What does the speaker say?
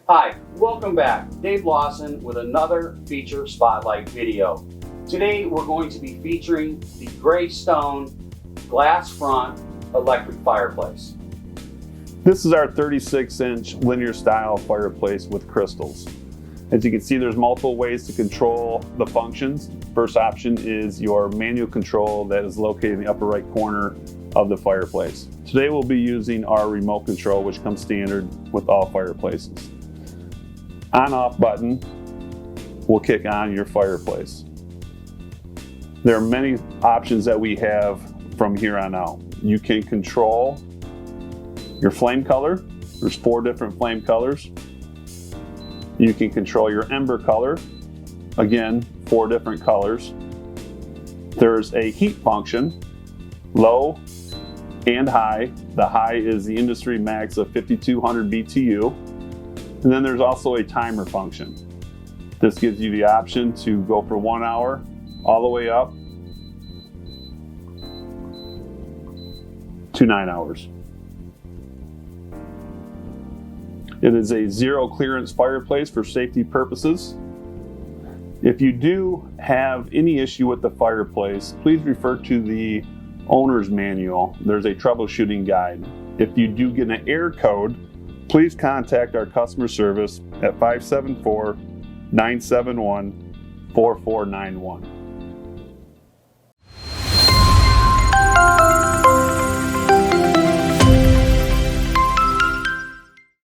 Hi, welcome back. Dave Lawson with another feature spotlight video. Today we're going to be featuring the Greystone glass front electric fireplace. This is our 36-inch linear style fireplace with crystals. As you can see, there's multiple ways to control the functions. First option is your manual control that is located in the upper right corner of the fireplace. Today we'll be using our remote control, which comes standard with all fireplaces. On-off button will kick on your fireplace. There are many options that we have from here on out. You can control your flame color. There's 4 different flame colors. You can control your ember color. Again, 4 different colors. There's a heat function, low and high. The high is the industry max of 5,200 BTU. And then there's also a timer function. This gives you the option to go for 1 hour all the way up to 9 hours. It is a zero clearance fireplace for safety purposes. If you do have any issue with the fireplace, please refer to the owner's manual. There's a troubleshooting guide. If you do get an error code, please contact our customer service at 574-971-4491.